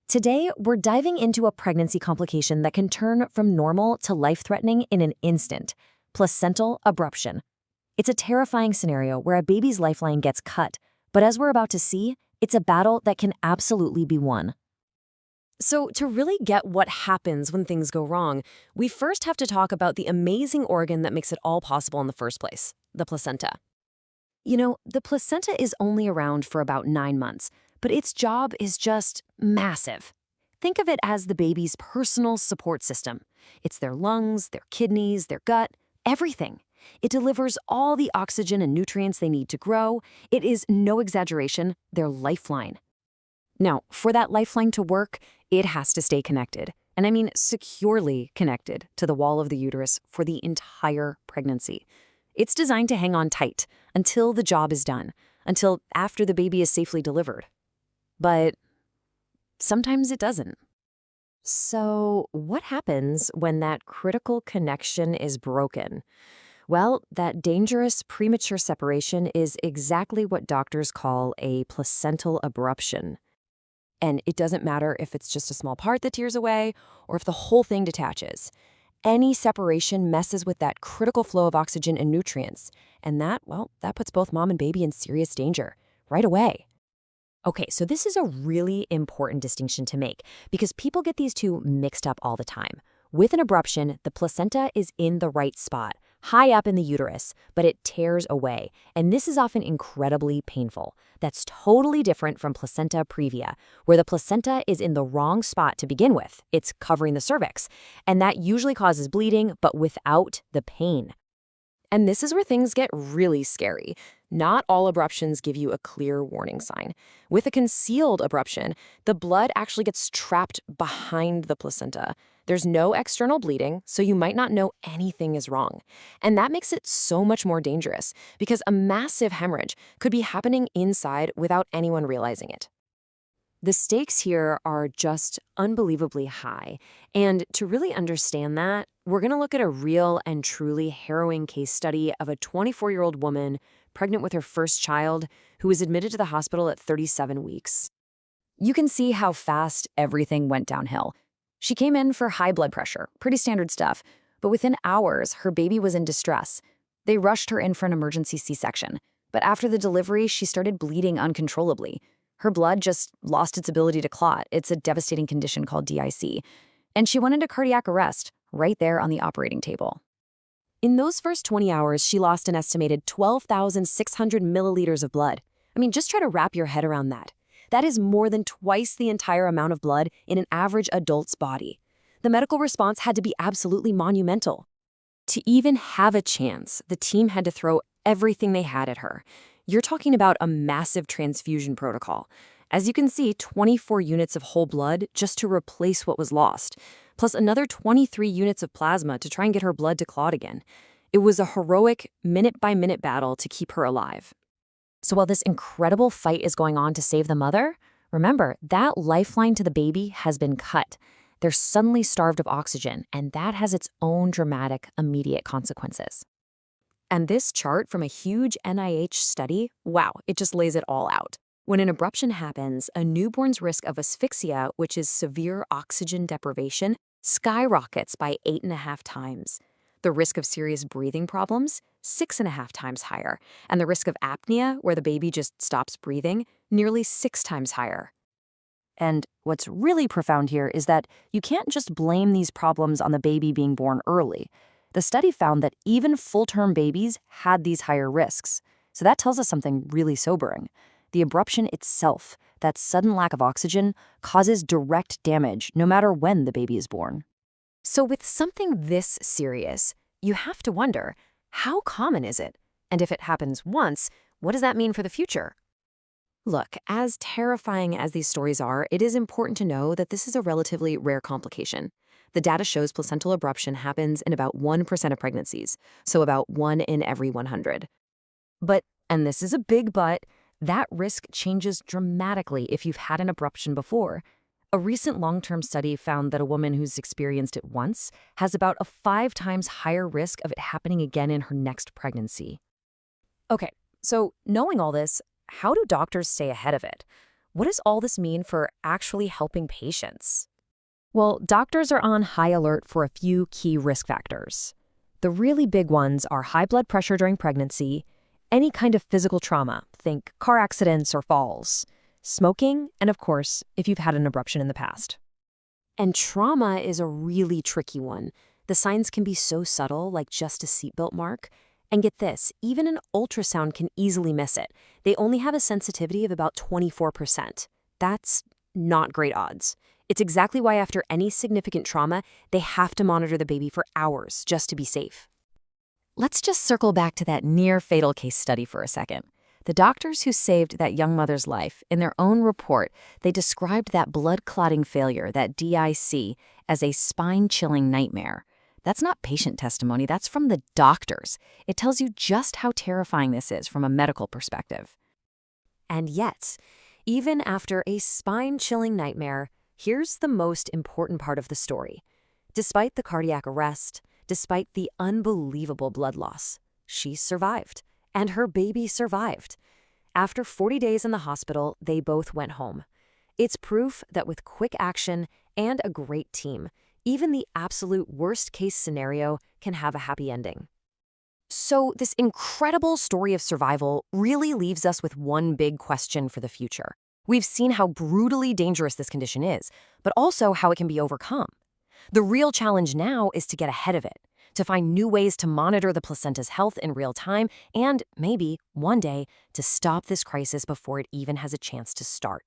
Today, we're diving into a pregnancy complication that can turn from normal to life-threatening in an instant: placental abruption. It's a terrifying scenario where a baby's lifeline gets cut, but as we're about to see, it's a battle that can absolutely be won. So, to really get what happens when things go wrong, we first have to talk about the amazing organ that makes it all possible in the first place: the placenta. The placenta is only around for about 9 months, but its job is just massive. Think of it as the baby's personal support system. It's their lungs, their kidneys, their gut, everything. It delivers all the oxygen and nutrients they need to grow. It is, no exaggeration, their lifeline. Now, for that lifeline to work, it has to stay connected. And I mean securely connected to the wall of the uterus for the entire pregnancy. It's designed to hang on tight until the job is done, until after the baby is safely delivered. But sometimes it doesn't. So what happens when that critical connection is broken? Well, that dangerous premature separation is exactly what doctors call a placental abruption. And it doesn't matter if it's just a small part that tears away or if the whole thing detaches. Any separation messes with that critical flow of oxygen and nutrients. And that puts both mom and baby in serious danger right away. Okay, so this is a really important distinction to make because people get these two mixed up all the time. With an abruption, the placenta is in the right spot, high up in the uterus, but it tears away, and this is often incredibly painful. That's totally different from placenta previa, where the placenta is in the wrong spot to begin with. It's covering the cervix, and that usually causes bleeding, but without the pain. And this is where things get really scary. Not all abruptions give you a clear warning sign. With a concealed abruption, the blood actually gets trapped behind the placenta. There's no external bleeding, so you might not know anything is wrong. And that makes it so much more dangerous because a massive hemorrhage could be happening inside without anyone realizing it. The stakes here are just unbelievably high. And to really understand that, we're going to look at a real and truly harrowing case study of a 24-year-old woman pregnant with her first child who was admitted to the hospital at 37 weeks. You can see how fast everything went downhill. She came in for high blood pressure, pretty standard stuff, but within hours, her baby was in distress. They rushed her in for an emergency C-section, but after the delivery, she started bleeding uncontrollably. Her blood just lost its ability to clot. It's a devastating condition called DIC. And she went into cardiac arrest right there on the operating table. In those first 20 hours, she lost an estimated 12,600 milliliters of blood. I mean, just try to wrap your head around that. That is more than twice the entire amount of blood in an average adult's body. The medical response had to be absolutely monumental. To even have a chance, the team had to throw everything they had at her. You're talking about a massive transfusion protocol. As you can see, 24 units of whole blood just to replace what was lost, plus another 23 units of plasma to try and get her blood to clot again. It was a heroic, minute-by-minute battle to keep her alive. So while this incredible fight is going on to save the mother, remember, that lifeline to the baby has been cut. They're suddenly starved of oxygen, and that has its own dramatic, immediate consequences. And this chart from a huge NIH study, wow, it just lays it all out. When an abruption happens, a newborn's risk of asphyxia, which is severe oxygen deprivation, skyrockets by 8.5 times. The risk of serious breathing problems, 6.5 times higher. And the risk of apnea, where the baby just stops breathing, nearly 6 times higher. And what's really profound here is that you can't just blame these problems on the baby being born early. The study found that even full-term babies had these higher risks. So that tells us something really sobering. The abruption itself, that sudden lack of oxygen, causes direct damage no matter when the baby is born. So with something this serious, you have to wonder, how common is it? And if it happens once, what does that mean for the future? Look, as terrifying as these stories are, it is important to know that this is a relatively rare complication. The data shows placental abruption happens in about 1% of pregnancies, so about 1 in every 100. But, and this is a big but, that risk changes dramatically if you've had an abruption before. A recent long-term study found that a woman who's experienced it once has about a 5 times higher risk of it happening again in her next pregnancy. Okay, so knowing all this, how do doctors stay ahead of it? what does all this mean for actually helping patients? Well, doctors are on high alert for a few key risk factors. The really big ones are high blood pressure during pregnancy, any kind of physical trauma, think car accidents or falls, smoking, and of course, if you've had an abruption in the past. And trauma is a really tricky one. The signs can be so subtle, like just a seatbelt mark. And get this, even an ultrasound can easily miss it. They only have a sensitivity of about 24%. That's not great odds. It's exactly why after any significant trauma, they have to monitor the baby for hours just to be safe. Let's just circle back to that near-fatal case study for a second. The doctors who saved that young mother's life, in their own report, they described that blood clotting failure, that DIC, as a spine-chilling nightmare. That's not patient testimony, that's from the doctors. It tells you just how terrifying this is from a medical perspective. And yet, even after a spine-chilling nightmare, here's the most important part of the story. Despite the cardiac arrest, despite the unbelievable blood loss, she survived, and her baby survived. After 40 days in the hospital, they both went home. It's proof that with quick action and a great team, even the absolute worst-case scenario can have a happy ending. So this incredible story of survival really leaves us with one big question for the future. We've seen how brutally dangerous this condition is, but also how it can be overcome. The real challenge now is to get ahead of it, to find new ways to monitor the placenta's health in real time, and maybe, one day, to stop this crisis before it even has a chance to start.